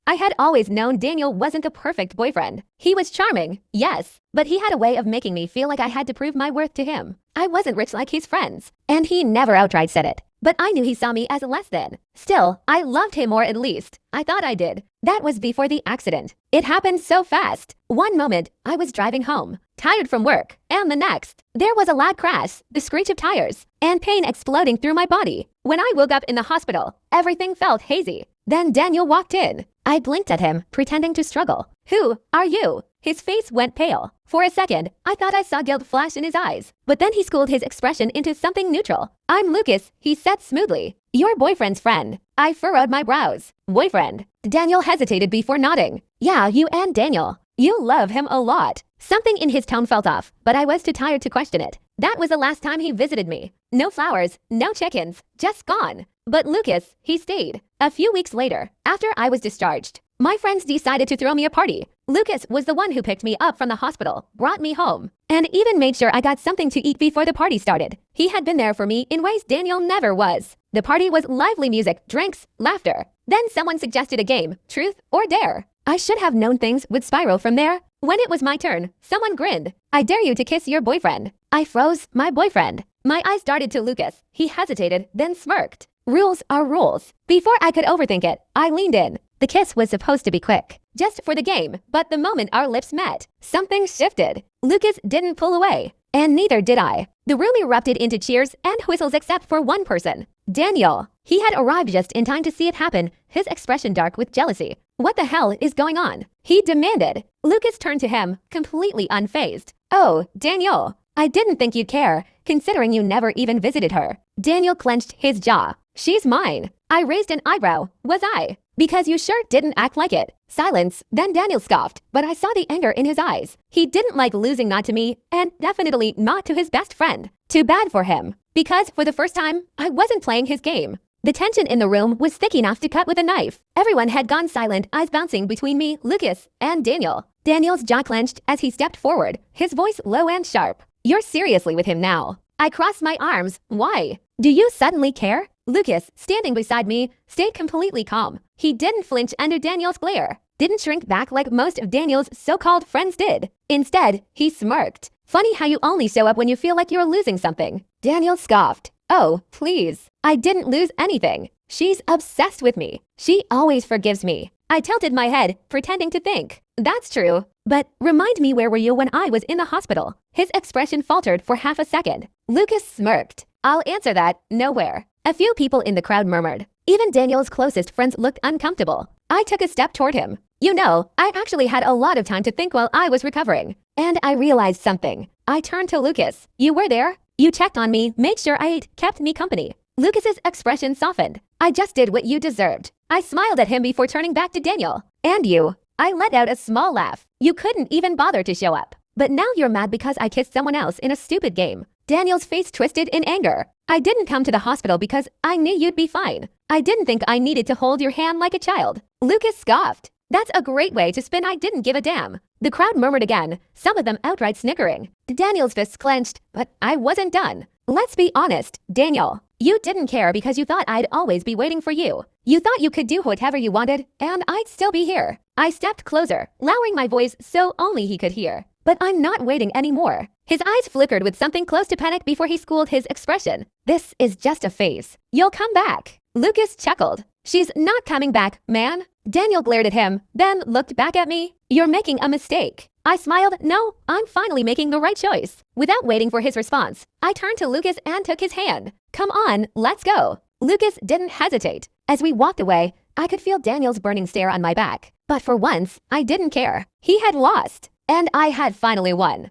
I had always known Daniel wasn't the perfect boyfriend. He was charming, yes, but he had a way of making me feel like I had to prove my worth to him. I wasn't rich like his friends, and he never outright said it. But I knew he saw me as less than. Still, I loved him more at least. I thought I did. That was before the accident. It happened so fast. One moment, I was driving home, tired from work, and the next, there was a loud crash, the screech of tires, and pain exploding through my body. When I woke up in the hospital, everything felt hazy. Then Daniel walked in. I blinked at him, pretending to struggle. "Who are you?" His face went pale. For a second, I thought I saw guilt flash in his eyes, but then he schooled his expression into something neutral. "I'm Lucas," he said smoothly. "Your boyfriend's friend." I furrowed my brows. "Boyfriend?" Daniel hesitated before nodding. "Yeah, you and Daniel. You love him a lot." Something in his tone felt off, but I was too tired to question it. That was the last time he visited me. No flowers, no chickens, just gone. But Lucas, he stayed. A few weeks later, after I was discharged, my friends decided to throw me a party. Lucas was the one who picked me up from the hospital, brought me home, and even made sure I got something to eat before the party started. He had been there for me in ways Daniel never was. The party was lively music, drinks, laughter. Then someone suggested a game, truth or dare. I should have known things would spiral from there. When it was my turn, someone grinned. "I dare you to kiss your boyfriend." I froze. My boyfriend. My eyes darted to Lucas. He hesitated, then smirked. Rules are rules. Before I could overthink it, I leaned in. The kiss was supposed to be quick, just for the game, but the moment our lips met, something shifted. Lucas didn't pull away, and neither did I. The room erupted into cheers and whistles except for one person. Daniel. He had arrived just in time to see it happen, his expression dark with jealousy. "What the hell is going on?" he demanded. Lucas turned to him, completely unfazed. "Oh, Daniel, I didn't think you'd care, considering you never even visited her." Daniel clenched his jaw. "She's mine." I raised an eyebrow. Was I? "Because you sure didn't act like it." Silence. Then Daniel scoffed, but I saw the anger in his eyes. He didn't like losing not to me, and definitely not to his best friend. Too bad for him. Because for the first time, I wasn't playing his game. The tension in the room was thick enough to cut with a knife. Everyone had gone silent, eyes bouncing between me, Lucas, and Daniel. Daniel's jaw clenched as he stepped forward, his voice low and sharp. "You're seriously with him now." I crossed my arms. "Why? Do you suddenly care?" Lucas, standing beside me, stayed completely calm. He didn't flinch under Daniel's glare, didn't shrink back like most of Daniel's so-called friends did. Instead, he smirked. "Funny how you only show up when you feel like you're losing something." Daniel scoffed. "Oh, please. I didn't lose anything. She's obsessed with me. She always forgives me." I tilted my head, pretending to think. "That's true. But remind me, where were you when I was in the hospital?" His expression faltered for half a second. Lucas smirked. "I'll answer that. Nowhere." A few people in the crowd murmured. Even Daniel's closest friends looked uncomfortable. I took a step toward him. "You know, I actually had a lot of time to think while I was recovering. And I realized something." I turned to Lucas. "You were there? You checked on me, made sure I ate, kept me company." Lucas's expression softened. "I just did what you deserved." I smiled at him before turning back to Daniel. "And you?" I let out a small laugh. "You couldn't even bother to show up. But now you're mad because I kissed someone else in a stupid game." Daniel's face twisted in anger. "I didn't come to the hospital because I knew you'd be fine. I didn't think I needed to hold your hand like a child." Lucas scoffed. "That's a great way to spin I didn't give a damn." The crowd murmured again, some of them outright snickering. Daniel's fists clenched, but I wasn't done. "Let's be honest, Daniel. You didn't care because you thought I'd always be waiting for you. You thought you could do whatever you wanted, and I'd still be here." I stepped closer, lowering my voice so only he could hear. "But I'm not waiting anymore." His eyes flickered with something close to panic before he schooled his expression. "This is just a phase. You'll come back." Lucas chuckled. "She's not coming back, man." Daniel glared at him, then looked back at me. "You're making a mistake." I smiled. "No, I'm finally making the right choice." Without waiting for his response, I turned to Lucas and took his hand. "Come on, let's go." Lucas didn't hesitate. As we walked away, I could feel Daniel's burning stare on my back. But for once, I didn't care. He had lost, and I had finally won.